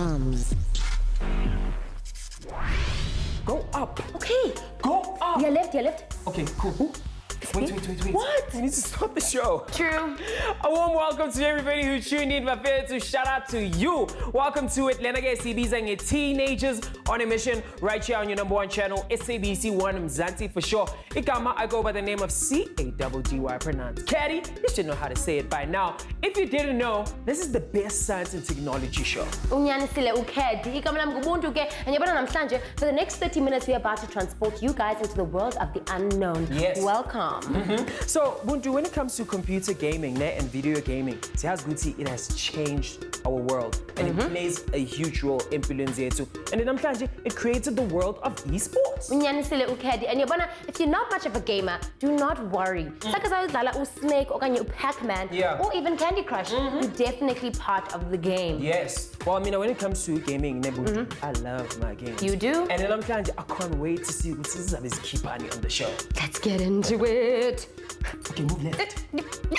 TOMz. Go up. Okay. Go up. Yeah, left. Okay, cool. Ooh. Wait. What? We need to start the show. True. A warm welcome to everybody who tuned in. To shout out to you. Welcome to it. Lenage SABC Teenagers on a mission right here on your #1 channel, SABC Mzansi for sure. Igama, I go by the name of CADDY, pronounced Caddy. You should know how to say it by now. If you didn't know, this is the best science and technology show. And for the next 30 minutes, we're about to transport you guys into the world of the unknown. Yes. Welcome. So, Buntu, when it comes to computer gaming and video gaming, it has changed our world and it plays a huge role in Pilunzetu. And then it created the world of esports. And if you're not much of a gamer, do not worry. Snake or Pac-Man or even Candy Crush, you're definitely part of the game. Yes. Well, I mean, when it comes to gaming, I love my games. You do? And then I can't wait to see what's on the show. Let's get into it. Okay, move left.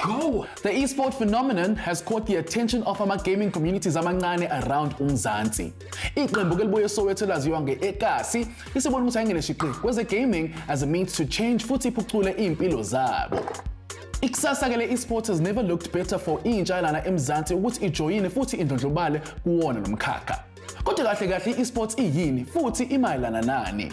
Go! The esport phenomenon has caught the attention of our gaming communities amancane around uMzansi. Iqembu elibuye Soweto laziwa nge-Ekasi lisebona ukuthi ayingene shiqi kweze gaming as a means to change futhi iphucule impilo zabo. Ikusasa ke le esport has never looked better for intsha lana eMzansi ukuthi ijoyine futhi indlondlobale kuwona nomkhakha. Kodwa kahle i-esport iyini futhi imayelana nani?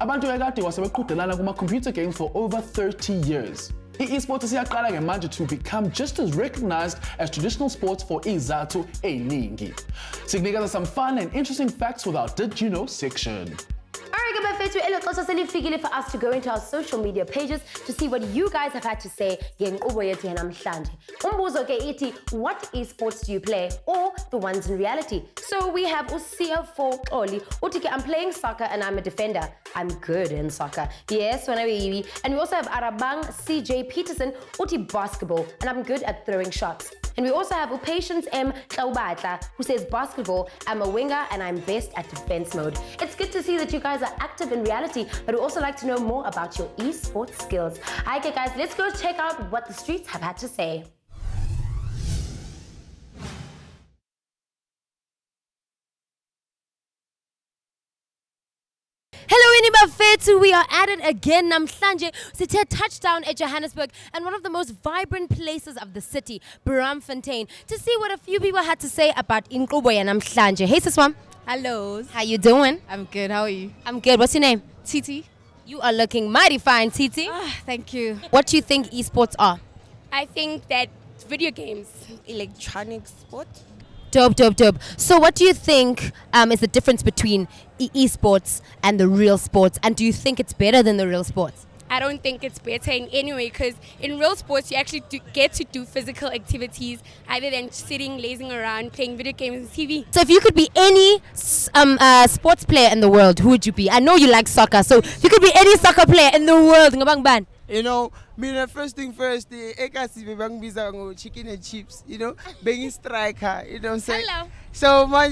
Abantu ekade wasebeqhudelana kuma-computer games for over 30 years. I-esport siyaqala ke manje to become just as recognized as traditional sports for izathu eningi. Sikunikeza some fun and interesting facts with our Did You Know section. Alright, for us to go into our social media pages to see what you guys have had to say. What esports do you play? Or the ones in reality? So we have Usia4 Oli. I'm playing soccer and I'm a defender. I'm good in soccer. Yes, and we also have Arabang CJ Peterson, Uti basketball, and I'm good at throwing shots. And we also have Patience M Taubatla, who says basketball, I'm a winger and I'm best at defense mode. It's good to see that you guys are active in reality, but we also like to know more about your esports skills. Okay guys, let's go check out what the streets have had to say. Hello, Inibafetu. We are at it again. Namhlanje sithe touchdown at Johannesburg and one of the most vibrant places of the city, Braamfontein, to see what a few people had to say about Inkqubo ya namhlanje. Hey, Siswam. Hello. How you doing? I'm good. How are you? I'm good. What's your name? Titi. You are looking mighty fine, Titi. Thank you. What do you think esports are? I think that video games, electronic sports. Dope. So what do you think is the difference between esports and the real sports? And do you think it's better than the real sports? I don't think it's better in any way, because in real sports you actually get to do physical activities other than sitting, lazing around, playing video games and TV. So if you could be any sports player in the world, who would you be? I know you like soccer, so if you could be any soccer player in the world, you know, first thing first, the Ekasi chicken and chips, you know, being striker, you know what I'm saying? Hello. So I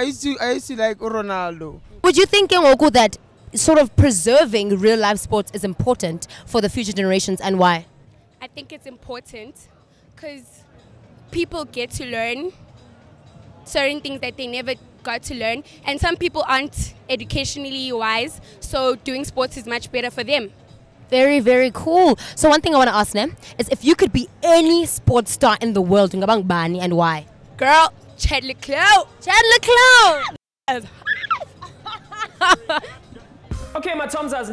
used to like Ronaldo. Would you think that sort of preserving real life sports is important for the future generations, and why? I think it's important because people get to learn certain things that they never got to learn, and some people aren't educationally wise, so doing sports is much better for them. Very, very cool. So one thing I want to ask them is if you could be any sports star in the world, and why? Girl, Chad Leclerc. Okay, my TOMz, as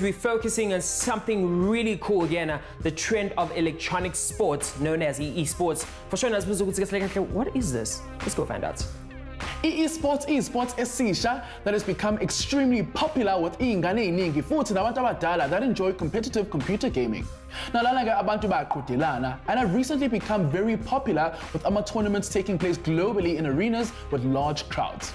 we're focusing on something really cool again, the trend of electronic sports known as esports. For sure, what is this? Let's go find out. Esports esisha that has become extremely popular with ingane eningi futhi nabantu abadala that enjoy competitive computer gaming. Now lana-ke abantu bayaqhudelana and have recently become very popular with tournaments taking place globally in arenas with large crowds.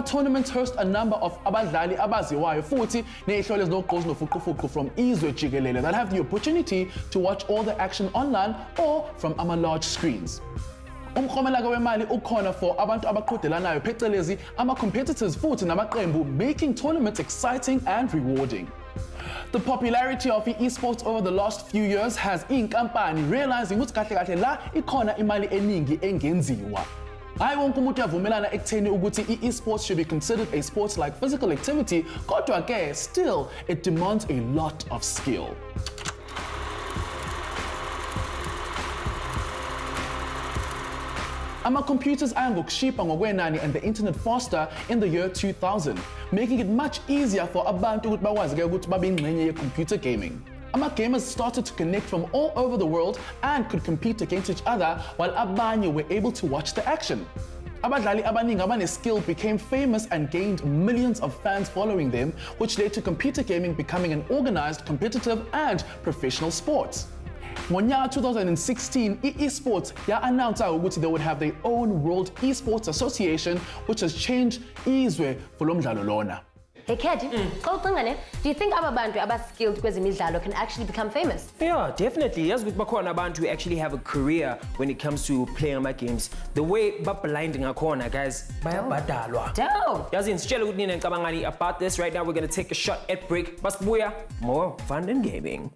Tournaments host a number of abadlali abaziwayo futhi ney'hlolo ezinogqozi nofuqufuqu from izwe jikelele that have the opportunity to watch all the action online or from large screens. Umklomela-ke wemali ukhona for abantu abaqhudelanayo phecelezi ama-competitors futhi namaqembu, making tournaments exciting and rewarding. The popularity of esports over the last few years has inkampani realizing ukuthi kahle kahle la ikhona imali eningi engenziwa. Hayi wonke umuntu uyavumelana ekutheni ukuthi esports should be considered a sport like physical activity, kodwa ke still it demands a lot of skill. Ama-computers aya ngokushipa ngokwenani and the internet faster in the year 2000, making it much easier for abantu ukuthi bakwazi ukuthi babe ingxenye ye-computer gaming. Gamers started to connect from all over the world and could compete against each other while abanye were able to watch the action. Abadlali abaningi abane-skill became famous and gained millions of fans following them, which led to computer gaming becoming an organized, competitive and professional sport. Ngonyaka 2016, eSports announced ukuthi they would have their own World Esports Association, which has changed izwe for lo mdlalo lona. Hey Kedi, do you think abantu skilled kwezemidlalo can actually become famous? Yeah, definitely. Yes, with bakhona abantu who actually have a career when it comes to playing my games. The way blinding akhona, guys, bayabhadalwa. Dope. Yazini sitshela ukuthi nina ngicabangani about this. Right now we're going to take a shot at break. Basibuya, more fun than gaming.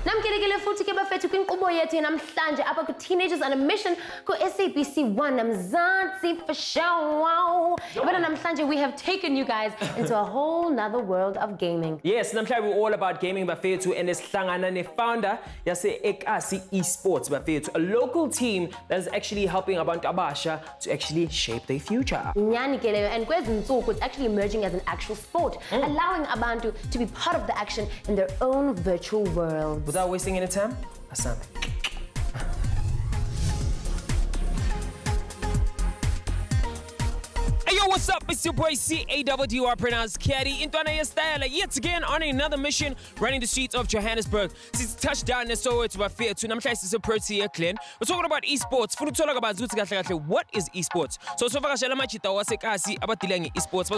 Namkelekile futhi ke bafethu kwinkqubo yethu namhlanje apha ku Teenagers on a Mission ku SABC 1 Mzansi for sure. Wow. But namhlanje we have taken you guys into a whole nother world of gaming. Yes, namhlanje we're all about gaming bafethu and esihlangana ne-founder yase Ekasi Esports bafethu, a local team that is actually helping abantu abasha to actually shape their future. Nyani ke leyo, and kwezinsuku it's actually emerging as an actual sport, allowing abantu to be part of the action in their own virtual world. Without wasting any time, Asante. Hey yo, what's up? It's your boy C-A-W-D-U-R, pronounced Caddy. Intwana Yestyle, yet again on another mission, running the streets of Johannesburg. Since touchdown in Soho to Bafia to Namchai to Protea Clan. We're talking about esports. Full talk about Zuti. What is esports? So far, Shalamachita was about the esports.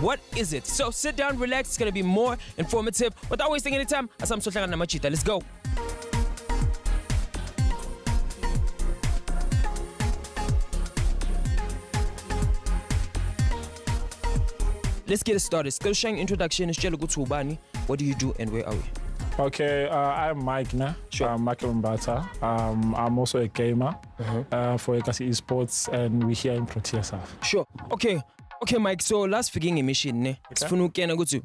What is it? So sit down, relax. It's gonna be more informative. Without wasting any time, Asam Sotlanga Namachita. Let's go. Let's get it started. Skill sharing introduction is Ubani. What do you do and where are we? Okay, I'm Mike now. Sure. I'm Mike Mbata. I'm also a gamer for Ekasi Esports, and we're here in Protea South. Sure. Okay, Mike. So last figure mission, ne?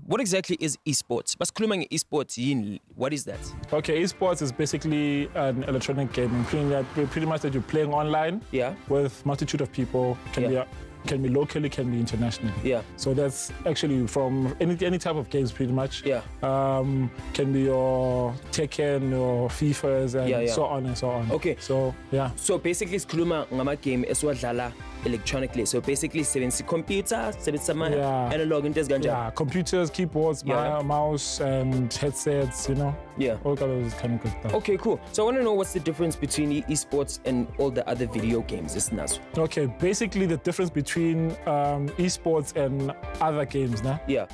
What exactly is esports? But esports, what is that? Okay, esports is basically an electronic gaming, pretty much that you're playing online. Yeah. With multitude of people. Can be locally, can be internationally. Yeah. So that's actually from any type of games, pretty much. Yeah. Can be your Tekken or FIFAs and so on and so on. Okay. So yeah. So basically, skuluma ngama game eswadlala electronically. So basically, seventy computers, analog and yeah, computers, keyboards, mouse, and headsets. Yeah. All those kind of good stuff. Okay, cool. So I want to know what's the difference between esports and all the other video games. Okay, basically the difference between esports and other games, nah? Yeah.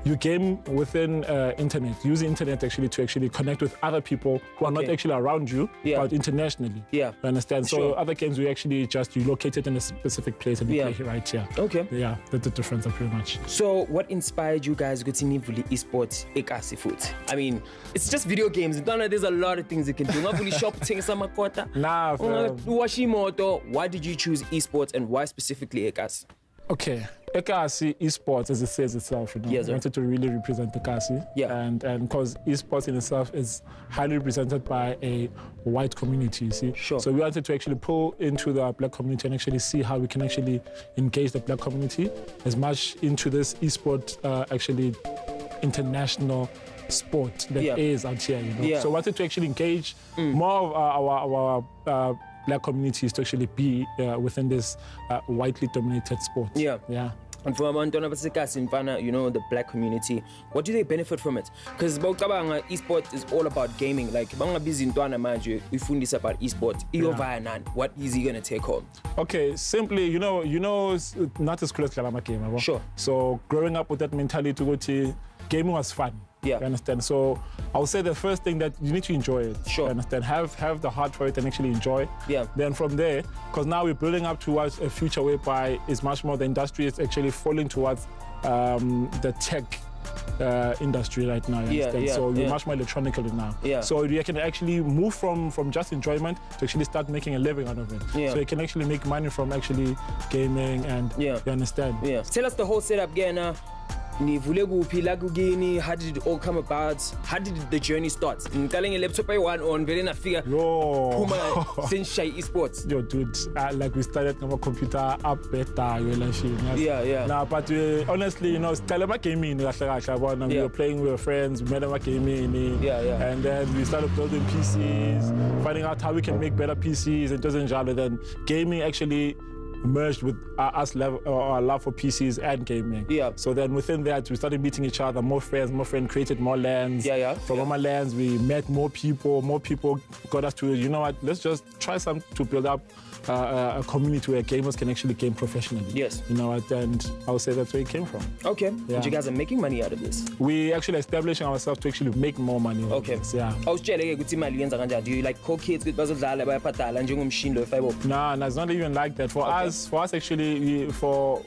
You game within internet, use the internet actually to connect with other people who are not actually around you, but internationally. Yeah. You understand? So Sure. other games, we actually just, you located in a specific place and you play right here. Okay. Yeah, that's the difference pretty much. So what inspired you guys to esports Ekasi foot? I mean, it's just video games. There's a lot of things you can do. Not really shopping some makota. Nah, why did you choose esports and why specifically Ekasi? Okay, Ekasi Esports, as it says itself, Yes, wanted to really represent Ekasi. Yeah. And because esports in itself is highly represented by a white community, you see. Sure. So we wanted to actually pull into the black community and actually see how we can actually engage the black community as much into this esport, actually international sport that is out here, Yeah. So we wanted to actually engage more of our black communities to actually be within this widely dominated sport. Yeah. Yeah. And for the black community, what do they benefit from it? Because esports is all about gaming. Like, busy we fundis about esports. What is he gonna take home? Okay, simply, not as cool as Kalama game. Sure. So growing up with that mentality to go to gaming was fun. Yeah. You understand? So I would say the first thing that you need to enjoy it. Sure. You understand? Have the heart for it and actually enjoy. Yeah. Then from there, because now we're building up towards a future whereby it's much more the industry is actually falling towards the tech industry right now. So we're much more electronically now. So you can actually move from just enjoyment to actually start making a living out of it. So you can actually make money from actually gaming, and you understand. Tell us the whole setup again. How did it all come about? How did the journey start? I'm telling a laptop I want on very na figure. Since Shy Esports. Yo, dude, like we started our computer up better. Now, but honestly, you know, Stalema came in. We were playing with our friends. We made them gaming. And then we started building PCs, finding out how we can make better PCs. It doesn't jolly. Then gaming actually merged with our love for PCs and gaming. So then within that, we started meeting each other, more friends, created more LANs. From our LANs, we met more people got us to, you know what, let's just try to build up a community where gamers can actually game professionally. You know what, and I would say that's where it came from. And you guys are making money out of this? We actually establishing ourselves to actually make more money. I was telling you, do you like call kids with Nah, it's not even like that. For us actually, for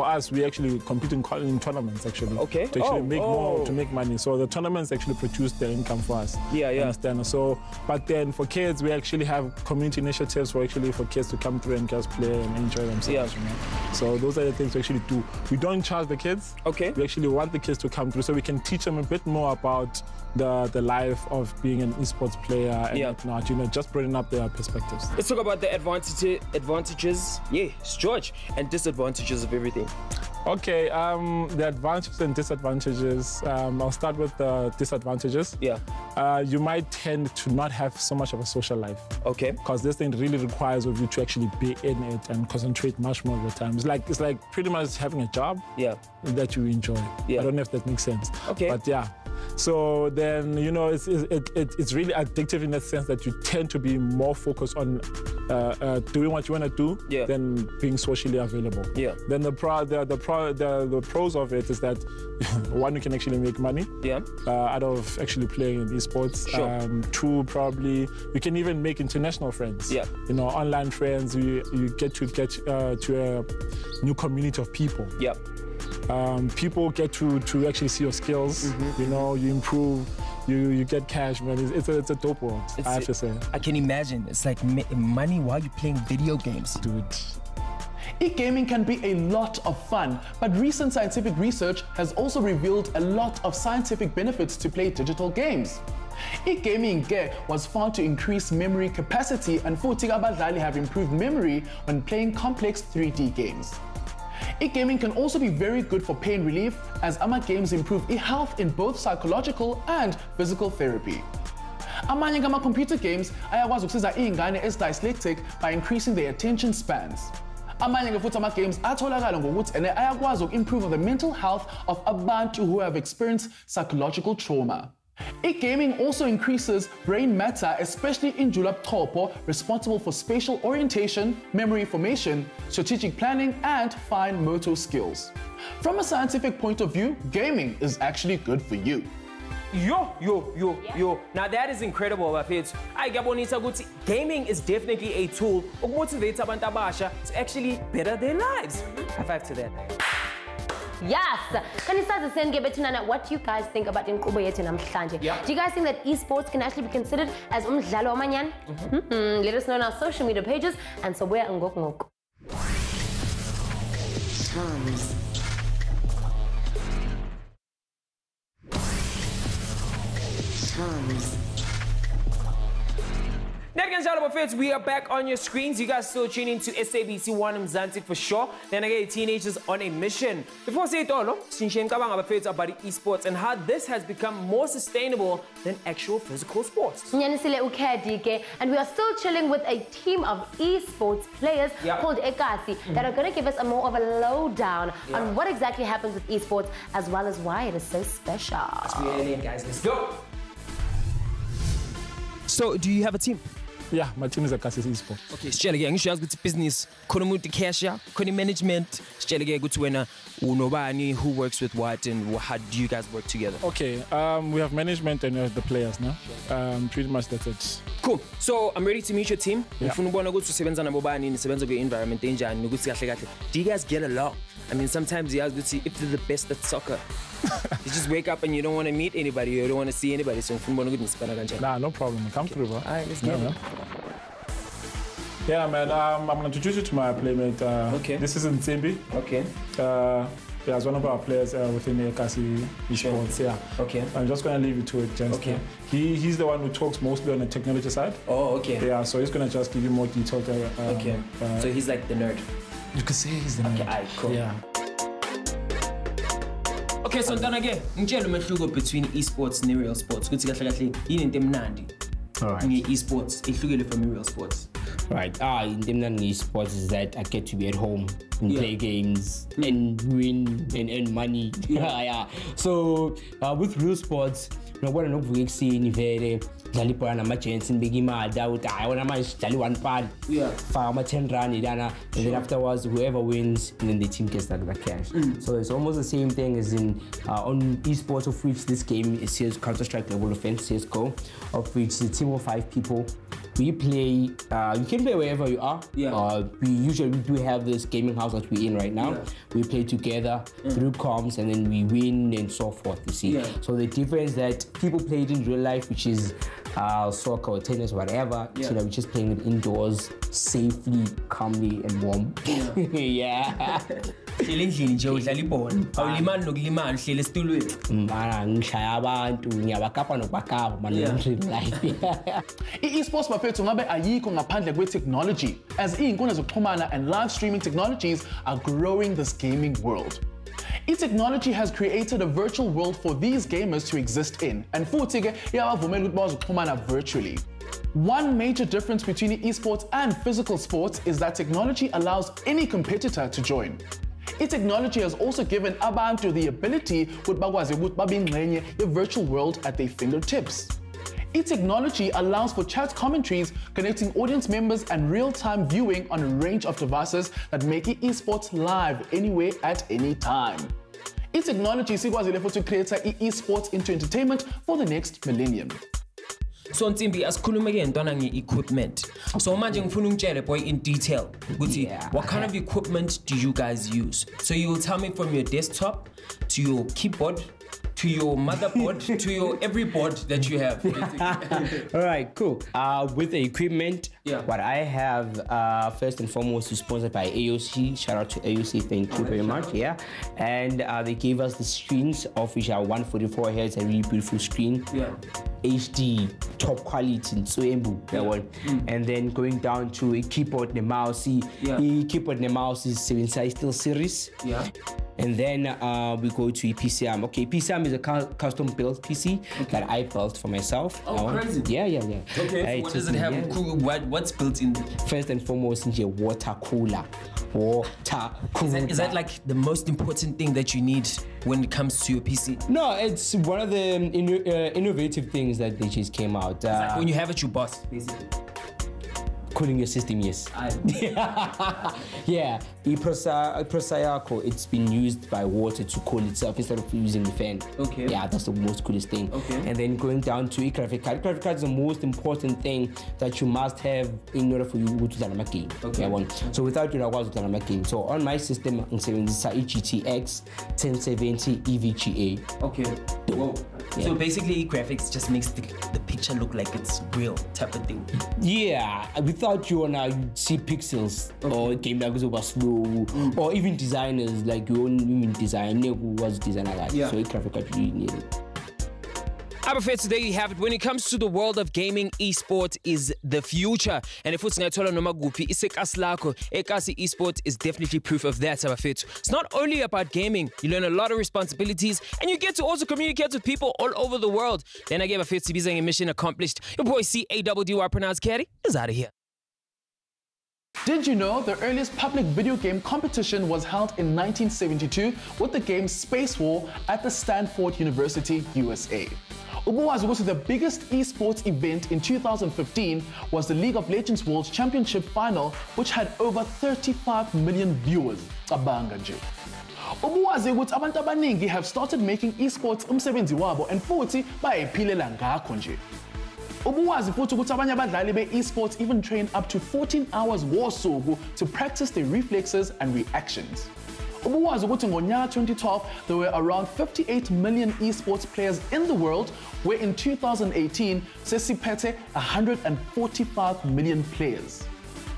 us, we actually compete in tournaments actually. To actually make more, to make money. So the tournaments actually produce the income for us. Understand? So, but then for kids, we actually have community initiatives for kids to come through and just play and enjoy themselves. You know? So those are the things we actually do. We don't charge the kids. We actually want the kids to come through so we can teach them a bit more about the life of being an esports player and whatnot, you know, just bringing up their perspectives. Let's talk about the advantages, George, and disadvantages of everything. The advantages and disadvantages. I'll start with the disadvantages. You might tend to not have so much of a social life. Because this thing really requires of you to actually be in it and concentrate much more of your time. It's like pretty much having a job that you enjoy. I don't know if that makes sense. But yeah. So then, you know, it's really addictive in the sense that you tend to be more focused on doing what you want to do than being socially available. Then the pros of it is that one, you can actually make money out of actually playing in esports. Two, probably you can even make international friends. You know, online friends. You get to a new community of people. People get to actually see your skills. You know, you improve, you get cash, man. It's a dope world, I have to say. I can imagine. It's like money while you're playing video games. Dude. E-gaming can be a lot of fun, but recent scientific research has also revealed a lot of scientific benefits to play digital games. E-gaming was found to increase memory capacity, and futhi abadlali have improved memory when playing complex 3D games. E-gaming can also be very good for pain relief, as AMA games improve e-health in both psychological and physical therapy. Amanye ngama-computer games ayakwazi ukusiza iy'ngane ezi-dyslexic by increasing their attention spans. Amanye futhi ama-games atholakala ngokuthi ayakwazi uku-improve the mental health of abantu who have experienced psychological trauma. E-gaming also increases brain matter, especially in njulabuchopho, responsible for spatial orientation, memory formation, strategic planning, and fine motor skills. From a scientific point of view, gaming is actually good for you. Now that is incredible, bafethu. Gaming is definitely a tool to motivate abantu abasha to actually better their lives. High five to that. Yes! Can you start to what do you guys think about inqubo yethu namhlanje? Do you guys think that esports can actually be considered as umdlalo wamanyani? Let us know on our social media pages, and so we're ngok. TOMz. We are back on your screens. You guys still tuning into SABC Mzansi for sure. Then again, teenagers on a mission. Before say it all, about esports and how this has become more sustainable than actual physical sports. And we are still chilling with a team of esports players called Ekasi that are going to give us more of a lowdown on what exactly happens with esports, as well as why it is so special. Let's be alien, guys. Let's go. So, do you have a team? Yeah, my team is Ekasi Esport. Okay, sitshele ke ngisho yazi ukuthi business khona umuntu cashier, khona management. Sitshele ke ukuthi wena unobani who works with what and how do you guys work together? Okay, we have management and we have the players now. Pretty much that's it. Cool. So I'm ready to meet your team. Yeah. Ngifuna ukubona ukuthi usebenza nabobani, nisebenza kwi-environment enjani nokuthi kahle kahle. Do you guys get along? I mean, sometimes you have to see if they're the best at soccer. You just wake up and you don't want to meet anybody, you don't want to see anybody. So ngifuna ukubona ukuthi nisipana kanjani. Nah, no problem. Come through, bro. All right, let's get it. Yeah, man. I'm gonna introduce you to my playmate. Okay. This is Nsimbi. Okay. Yeah, as one of our players within the Ekasi Esports. Yeah. Okay. I'm just gonna leave it to it. Just, okay. He's the one who talks mostly on the technology side. Oh, okay. Yeah, so he's gonna just give you more details. Okay. So he's like the nerd. You could say he's the nerd. Okay, alright, cool. Yeah. Okay, so then again, ngitshela umehluko between esports and real sports. Kuthi kahle kahle yini into emnandi? Alright. Esports ihlukile from real sports. Right. In the sports is that I get to be at home and play games and win and earn money. Yeah. So with real sports, ngiyabona nokuvuka vele dlala ibhola nama-gents nibeka imali ukuthi hayi wona manje dlala i-1 faka ama-10 rand lana, and then afterwards whoever wins and then the team gets that cash. So it's almost the same thing as in on esports, of which this game is Counter-Strike Global Offense, CSGO, of which the team of 5 people. We play, you can play wherever you are. Yeah. We usually do have this gaming house that we're in right now. Yeah. We play together through comms and then we win and so forth, you see. Yeah. So the difference that people play it in real life, which is soccer or tennis, whatever, so that we're just playing it indoors, safely, calmly and warm. Yeah. Hleli endlini nje udlala ibhola. Awulimali nokulimala uhleli esitulweni. Mana ngishaya abantu, ngiyabakapa nokubakapa man in real life. I-esports bafethu ngabe ayikho ngaphandle kwe-technology, as iy'nkundla zokuxhumana and live streaming technologies are growing this gaming world. I-technology has created a virtual world for these gamers to exist in, and futhi ke iyabavumela ukuthi bakwazi ukuxhumana virtually. One major difference between esports and physical sports is that technology allows any competitor to join. I-technology has also given abantu the ability ukuthi bakwazi ukuthi babingxenye ye-virtual world at their fingertips. I-technology allows for chat commentaries, connecting audience members and real-time viewing on a range of devices that make esports live anywhere at any time. I-technology sikwazile futhi create esports into entertainment for the next millennium. So Nsimbi, asikhulume ke ntwana nge-equipment. So manje ngifuna ungitshele boy in detail ukuthi what kind of equipment do you guys use? So you will tell me from your desktop to your keyboard to your motherboard to your every board that you have. All right, cool. With the equipment, what I have first and foremost is sponsored by AOC. Shout out to AOC, thank you very much. Yeah, and they gave us the screens of which are 144 Hz, a really beautiful screen. Yeah. HD, top quality, so and then going down to a keyboard and a mouse. The keyboard and a mouse is 7-size Steel Series. Yeah. And then we go to a PCM. Okay, PCM is a custom built PC that I built for myself. Oh, crazy. Yeah. Okay, so what does it have? What's built in? First and foremost, water cooler. Is that like the most important thing that you need when it comes to your PC? No, it's one of the innovative things that they just came out. It's like when you have it, you boss, basically. Cooling your system, yes. Yeah, it's been used by water to cool itself instead of using the fan. Okay. Yeah, that's the most coolest thing. Okay. And then going down to a graphic card. Graphic card is the most important thing that you must have in order for you to play a game. Okay. So without you, I was play a game. So on my system, I'm saying this is a GTX 1070 EVGA. Okay. Whoa. Yeah. So basically, graphics just makes the picture look like it's real type of thing. Yeah, without you you'd see pixels or game that goes over slow, or even designers like your own women design who was designer guy. So a graphic card you need it. Abafethu, there you have it. When it comes to the world of gaming, esports is the future. And if ungathola noma kuphi isekasi lakho, Ekasi Esport is definitely proof of that, Abafethu. It's not only about gaming, you learn a lot of responsibilities and you get to also communicate with people all over the world. Then I gave Abafethu bizang mission accomplished. Your boy CAWR pronounced Carey is out of here. Did you know the earliest public video game competition was held in 1972 with the game Space War at the Stanford University, USA? Ubuwazi ukuthi the biggest esports event in 2015 was the League of Legends World Championship final, which had over 35 million viewers. Cabanga nje. Ubuwazi ukuthi abantu abaningi have started making esports umsebenzi wabo and futhi bayiphilela ngakho nje. Ubuwazi futhi ukuthi abanye abadlali be-esports even train up to 14 hours ngosuku to practice their reflexes and reactions. Ubuwazi ukuthi ngonyaka 2012 there were around 58 million esports players in the world, where in 2018 sesiphethe 145 million players.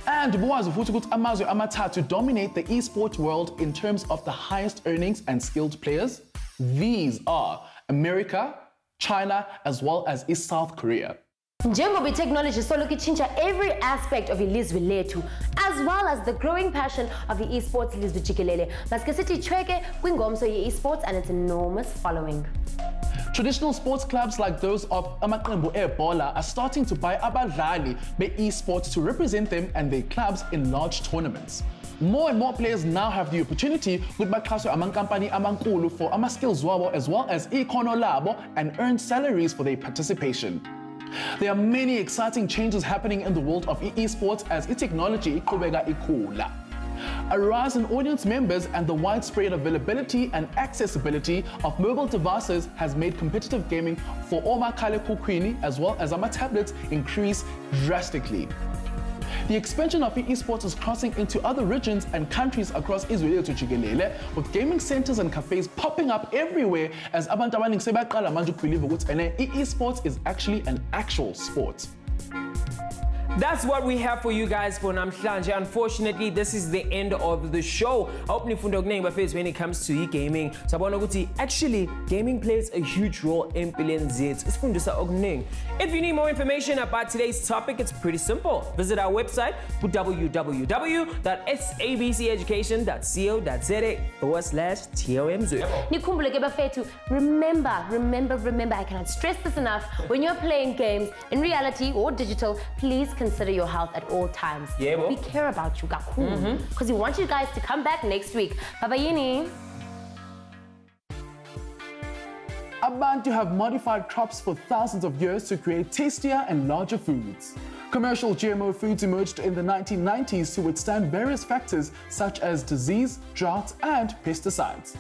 And ubuwazi futhi ukuthi amazwe amathathu dominate the esports world in terms of the highest earnings and skilled players. These are America, China, as well as South Korea. Njengoba i-technology solokhu itshintsha every aspect of ilizwe lethu, as well as the growing passion of i-esports ilizwe jikelele. Masike sithi chweke kwingomso ye-esports and its enormous following. Traditional sports clubs like those of amaqembu ebhola are starting to buy abadlali be-esports to represent them and their clubs in large tournaments. More and more players now have the opportunity ukuthi baxhaswe amankampani amankulu for ama-skills wabo as well as ikhono labo and earn salaries for their participation. There are many exciting changes happening in the world of esports as technology iqhubeka ikhula. A rise in audience members and the widespread availability and accessibility of mobile devices has made competitive gaming for omakhalekhukhwini as well as tablets increase drastically. The expansion of esports is crossing into other regions and countries across Israel to Jikelele, with gaming centers and cafes popping up everywhere as abantu abaningi sebaqala manje ukubelieve ukuthi esports is actually an actual sport. That's what we have for you guys for namhlanje. Unfortunately, this is the end of the show. I hope nifunda okuningi bafethu when it comes to gaming. Sabona ukuthi actually gaming plays a huge role in empilweni zethu. Isifundisa okuningi. If you need more information about today's topic, it's pretty simple. Visit our website www.sabceducation.co.za/TOMz. Nikhumbule ke bafethu, remember, I cannot stress this enough. When you're playing games, in reality or digital, please consider your health at all times. Yeah, we care about you, because we want you guys to come back next week. Baba Yini. Abantu have modified crops for thousands of years to create tastier and larger foods. Commercial GMO foods emerged in the 1990s to withstand various factors such as disease, drought, and pesticides.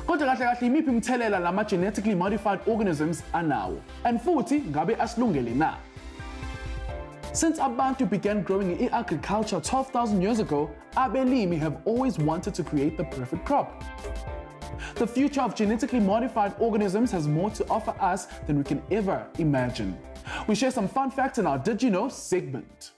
Kodwa kahle kahle imiphi imthelela lama genetically modified organisms anawo, and futhi ngabe asilungele na? Since abantu began growing agriculture 12,000 years ago, abelimi have always wanted to create the perfect crop. The future of genetically modified organisms has more to offer us than we can ever imagine. We share some fun facts in our Did You Know segment.